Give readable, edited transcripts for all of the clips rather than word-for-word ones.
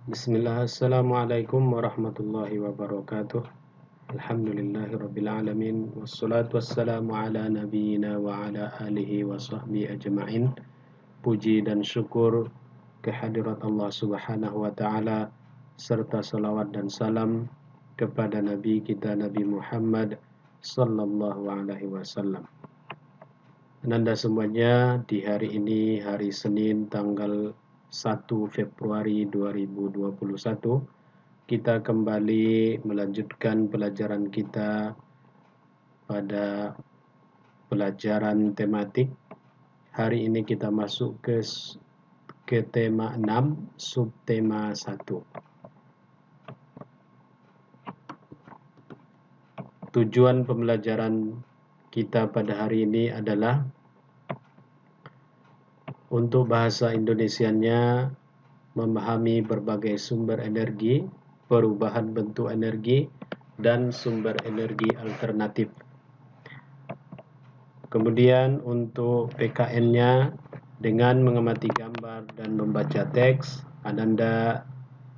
Bismillah, Assalamualaikum warahmatullahi wabarakatuh. Alhamdulillahirrabbilalamin. Wassalatu wassalamu ala nabiyyina wa ala alihi wa sahbihi ajma'in. Puji dan syukur kehadirat Allah subhanahu wa ta'ala, serta salawat dan salam kepada Nabi kita Nabi Muhammad sallallahu alaihi wasallam. Ananda semuanya, di hari ini, hari Senin tanggal 1 Februari 2021, kita kembali melanjutkan pelajaran kita pada pelajaran tematik. Hari ini kita masuk ke tema 6, subtema 1. Tujuan pembelajaran kita pada hari ini adalah untuk bahasa Indonesianya memahami berbagai sumber energi, perubahan bentuk energi, dan sumber energi alternatif. Kemudian untuk PKN-nya, dengan mengamati gambar dan membaca teks, Ananda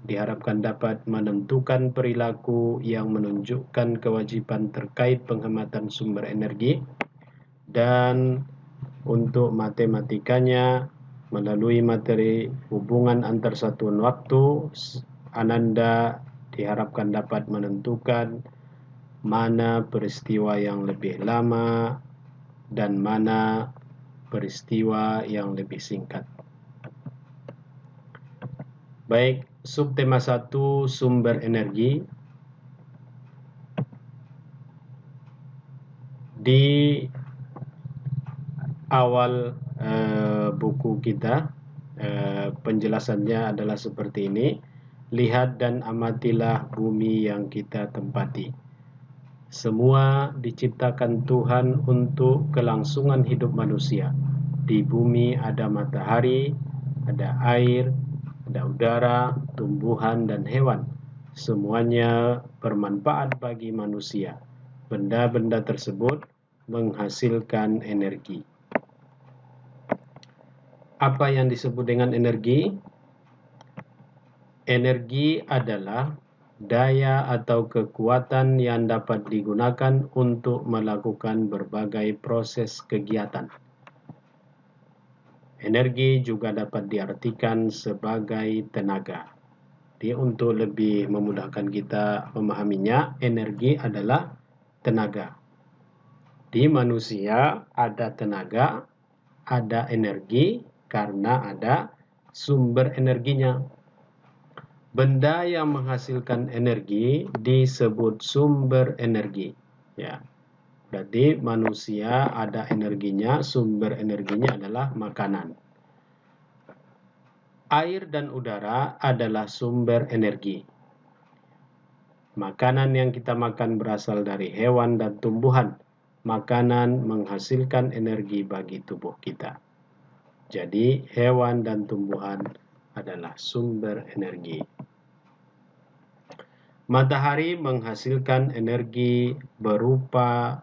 diharapkan dapat menentukan perilaku yang menunjukkan kewajiban terkait penghematan sumber energi. Dan untuk matematikanya, melalui materi hubungan antar satuan waktu, Ananda diharapkan dapat menentukan mana peristiwa yang lebih lama dan mana peristiwa yang lebih singkat. Baik, subtema 1, sumber energi. Di awal buku kita, penjelasannya adalah seperti ini. Lihat dan amatilah bumi yang kita tempati. Semua diciptakan Tuhan untuk kelangsungan hidup manusia. Di bumi ada matahari, ada air, ada udara, tumbuhan, dan hewan. Semuanya bermanfaat bagi manusia. Benda-benda tersebut menghasilkan energi. Apa yang disebut dengan energi? Energi adalah daya atau kekuatan yang dapat digunakan untuk melakukan berbagai proses kegiatan. Energi juga dapat diartikan sebagai tenaga. Jadi untuk lebih memudahkan kita memahaminya, energi adalah tenaga. Di manusia ada tenaga, ada energi karena ada sumber energinya. Benda yang menghasilkan energi disebut sumber energi. Ya. Berarti manusia ada energinya, sumber energinya adalah makanan. Air dan udara adalah sumber energi. Makanan yang kita makan berasal dari hewan dan tumbuhan. Makanan menghasilkan energi bagi tubuh kita. Jadi hewan dan tumbuhan adalah sumber energi. Matahari menghasilkan energi berupa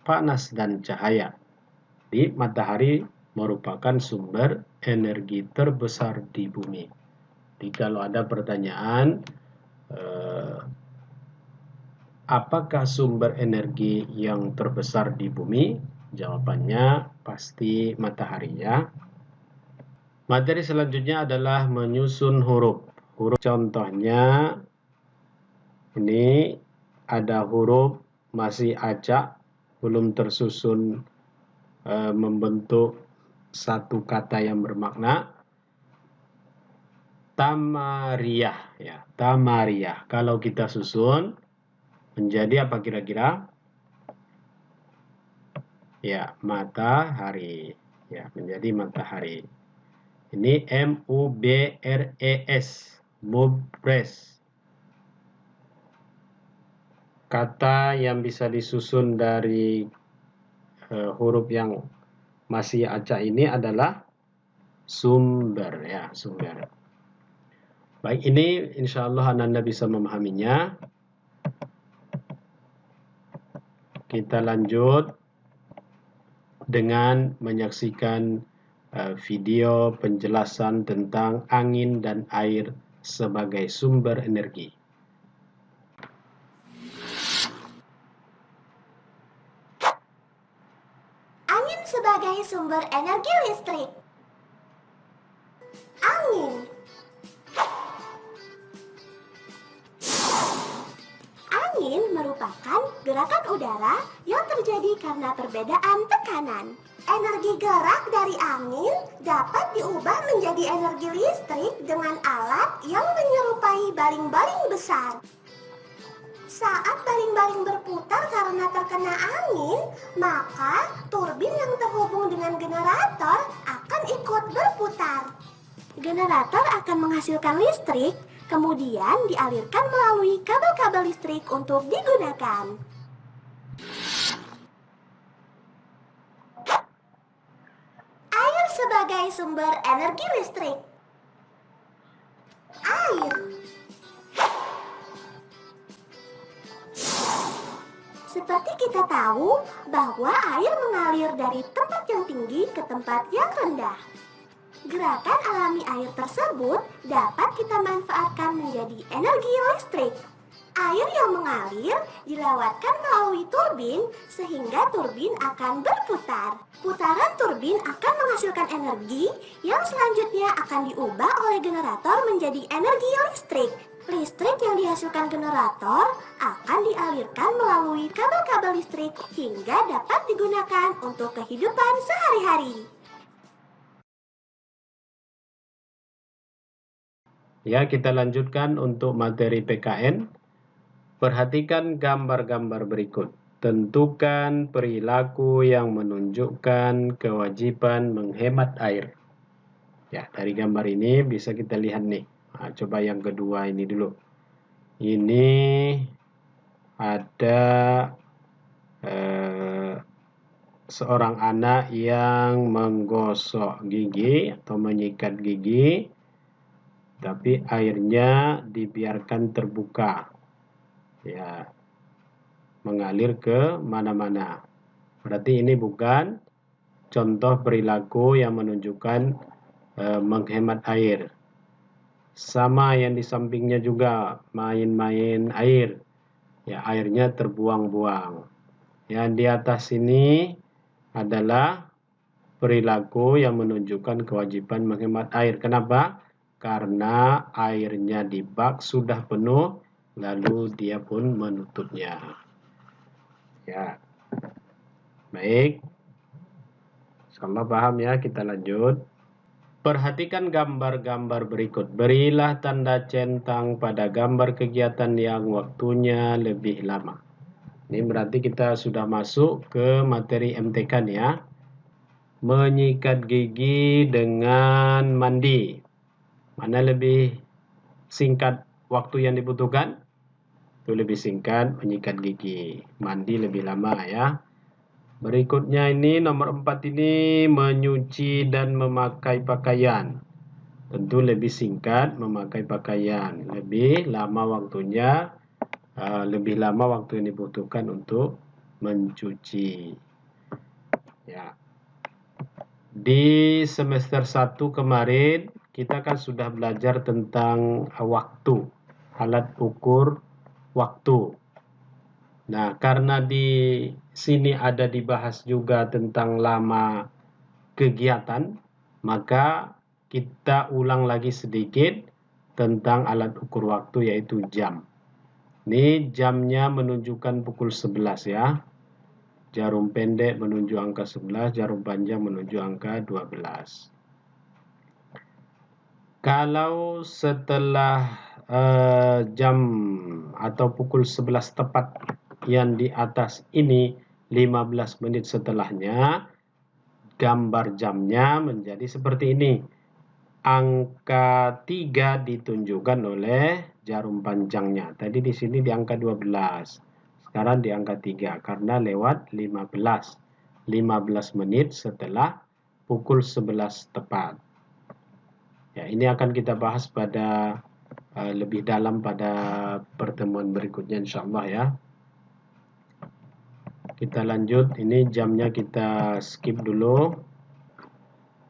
panas dan cahaya. Jadi matahari merupakan sumber energi terbesar di bumi. Jadi kalau ada pertanyaan, apakah sumber energi yang terbesar di bumi? Jawabannya pasti matahari, ya. Materi selanjutnya adalah menyusun huruf. Contohnya ini ada huruf masih acak, belum tersusun membentuk satu kata yang bermakna. Tamariyah, ya, tamariyah. Kalau kita susun menjadi apa kira-kira? Ya, matahari. Ya, menjadi matahari. Ini M-U-B-R-E-S, mubres. Kata yang bisa disusun dari huruf yang masih acak ini adalah sumber, ya, sumber. Baik, ini insya Allah Ananda bisa memahaminya. Kita lanjut dengan menyaksikan video penjelasan tentang angin dan air sebagai sumber energi. Angin sebagai sumber energi listrik. Angin. Angin merupakan gerakan udara yang terjadi karena perbedaan tekanan. Energi gerak dari angin dapat diubah menjadi energi listrik dengan alat yang menyerupai baling-baling besar. Saat baling-baling berputar karena terkena angin, maka turbin yang terhubung dengan generator akan ikut berputar. Generator akan menghasilkan listrik, kemudian dialirkan melalui kabel-kabel listrik untuk digunakan. Air sebagai sumber energi listrik. Air. Seperti kita tahu bahwa air mengalir dari tempat yang tinggi ke tempat yang rendah. Gerakan alami air tersebut dapat kita manfaatkan menjadi energi listrik. Air yang mengalir dilewatkan melalui turbin sehingga turbin akan berputar. Putaran turbin akan menghasilkan energi yang selanjutnya akan diubah oleh generator menjadi energi listrik. Listrik yang dihasilkan generator akan dialirkan melalui kabel-kabel listrik hingga dapat digunakan untuk kehidupan sehari-hari. Ya, kita lanjutkan untuk materi PKN. Perhatikan gambar-gambar berikut. Tentukan perilaku yang menunjukkan kewajiban menghemat air. Ya, dari gambar ini bisa kita lihat nih. Nah, coba yang kedua ini dulu. Ini ada seorang anak yang menggosok gigi atau menyikat gigi, tapi airnya dibiarkan terbuka. Ya, mengalir ke mana-mana. Berarti ini bukan contoh perilaku yang menunjukkan menghemat air. Sama yang di sampingnya juga main-main air. Ya, airnya terbuang-buang. Yang di atas ini adalah perilaku yang menunjukkan kewajiban menghemat air. Kenapa? Karena airnya di bak sudah penuh, lalu dia pun menutupnya. Ya, baik. Insyaallah paham ya, kita lanjut. Perhatikan gambar-gambar berikut. Berilah tanda centang pada gambar kegiatan yang waktunya lebih lama. Ini berarti kita sudah masuk ke materi MTK nih ya. Menyikat gigi dengan mandi. Mana lebih singkat waktu yang dibutuhkan? Itu lebih singkat menyikat gigi. Mandi lebih lama ya. Berikutnya ini nomor 4 ini menyuci dan memakai pakaian. Tentu lebih singkat memakai pakaian. Lebih lama waktunya, lebih lama waktu yang dibutuhkan untuk mencuci. Ya. Di semester 1 kemarin kita kan sudah belajar tentang waktu, alat ukur waktu. Nah, karena di sini ada dibahas juga tentang lama kegiatan, maka kita ulang lagi sedikit tentang alat ukur waktu yaitu jam. Ini jamnya menunjukkan pukul 11 ya. Jarum pendek menunjuk angka 11, jarum panjang menunjuk angka 12. Kalau setelah jam atau pukul 11 tepat yang di atas ini 15 menit setelahnya, gambar jamnya menjadi seperti ini. Angka 3 ditunjukkan oleh jarum panjangnya. Tadi di sini di angka 12. Sekarang di angka 3 karena lewat 15. 15 menit setelah pukul 11 tepat. Ya, ini akan kita bahas pada lebih dalam pada pertemuan berikutnya insyaallah ya. Kita lanjut, ini jamnya kita skip dulu.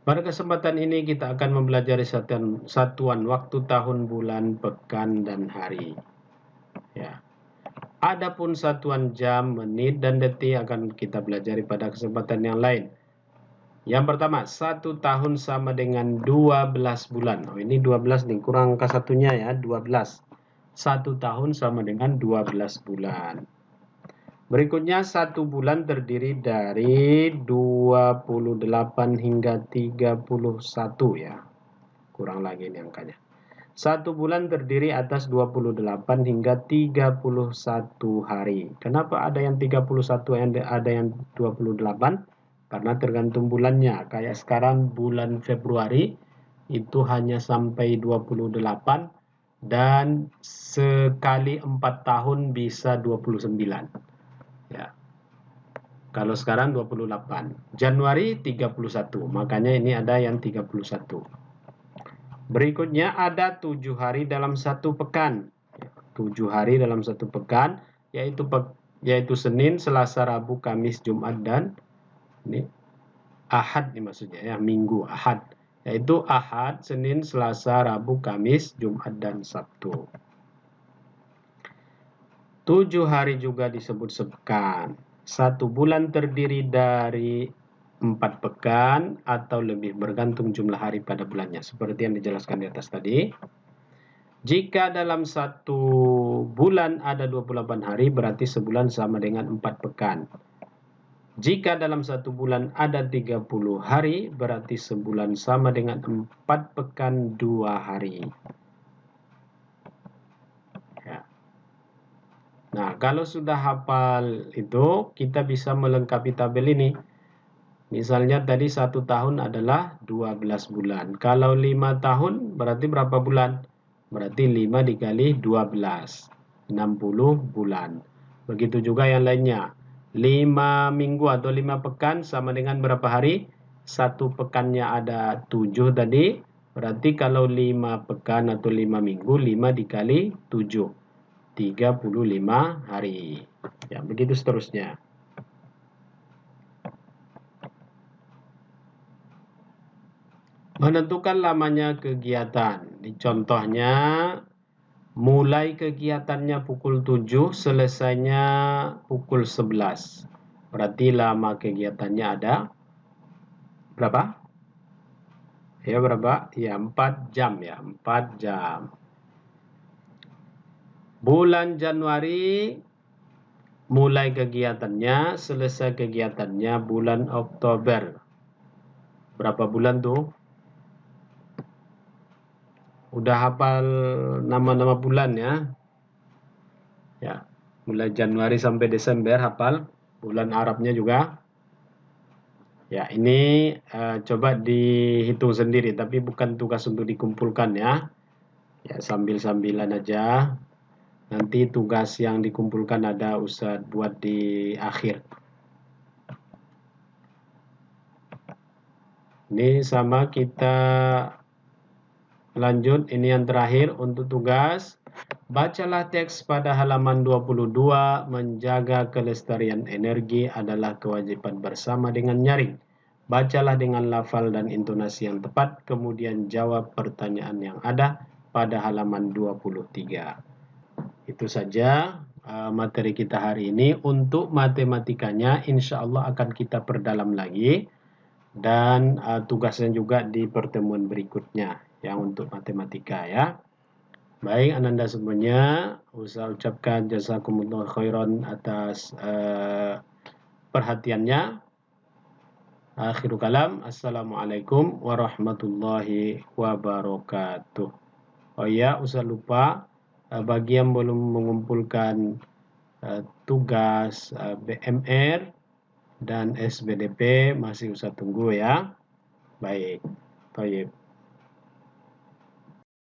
Pada kesempatan ini kita akan mempelajari satuan waktu, tahun, bulan, pekan, dan hari. Ya. Adapun satuan jam, menit, dan detik akan kita pelajari pada kesempatan yang lain. Yang pertama, 1 tahun sama dengan 12 bulan. Oh, ini 12 nih, kurang angka satunya ya, 12. 1 tahun sama dengan 12 bulan. Berikutnya, 1 bulan terdiri dari 28 hingga 31 ya. Kurang lagi ini angkanya. 1 bulan terdiri atas 28 hingga 31 hari. Kenapa ada yang 31, ada yang 28? Karena tergantung bulannya. Kayak sekarang bulan Februari itu hanya sampai 28 dan sekali 4 tahun bisa 29. Ya. Kalau sekarang 28. Januari 31. Makanya ini ada yang 31. Berikutnya ada 7 hari dalam satu pekan. 7 hari dalam satu pekan, yaitu Senin, Selasa, Rabu, Kamis, Jumat, dan ini Ahad nih maksudnya ya, Minggu, Ahad. Yaitu Ahad, Senin, Selasa, Rabu, Kamis, Jumat, dan Sabtu. 7 hari juga disebut sepekan. 1 bulan terdiri dari 4 pekan atau lebih, bergantung jumlah hari pada bulannya. Seperti yang dijelaskan di atas tadi. Jika dalam 1 bulan ada 28 hari, berarti sebulan sama dengan 4 pekan. Jika dalam 1 bulan ada 30 hari, berarti sebulan sama dengan 4 pekan 2 hari. Ya. Nah, kalau sudah hafal itu, kita bisa melengkapi tabel ini. Misalnya tadi 1 tahun adalah 12 bulan. Kalau 5 tahun berarti berapa bulan? Berarti 5 dikali 12. 60 bulan. Begitu juga yang lainnya. 5 minggu atau 5 pekan sama dengan berapa hari? 1 pekannya ada 7 tadi. Berarti kalau 5 pekan atau 5 minggu, 5 dikali 7. 35 hari. Ya, begitu seterusnya. Menentukan lamanya kegiatan. Contohnya, mulai kegiatannya pukul 7, selesainya pukul 11. Berarti lama kegiatannya ada berapa? Ya, berapa? Ya, 4 jam ya, 4 jam. Bulan Januari mulai kegiatannya, selesai kegiatannya bulan Oktober. Berapa bulan tuh? Udah hafal nama-nama bulan ya? Ya, mulai Januari sampai Desember hafal. Bulan Arabnya juga. Ya, ini coba dihitung sendiri, tapi bukan tugas untuk dikumpulkan ya. Ya, sambil-sambilan aja. Nanti tugas yang dikumpulkan ada Ustadz buat di akhir. Ini sama kita lanjut, ini yang terakhir untuk tugas. Bacalah teks pada halaman 22, menjaga kelestarian energi adalah kewajiban bersama dengan nyaring. Bacalah dengan lafal dan intonasi yang tepat, kemudian jawab pertanyaan yang ada pada halaman 23. Itu saja materi kita hari ini. Untuk matematikanya insya Allah akan kita perdalam lagi. Dan tugasnya juga di pertemuan berikutnya yang untuk matematika ya. Baik, ananda semuanya, saya ucapkan jazakumullah khairan atas perhatiannya. Akhirul kalam, assalamualaikum warahmatullahi wabarakatuh. Oh ya, usah lupa bagi yang belum mengumpulkan tugas BMR dan SBDP masih usah tunggu ya. Baik, baik.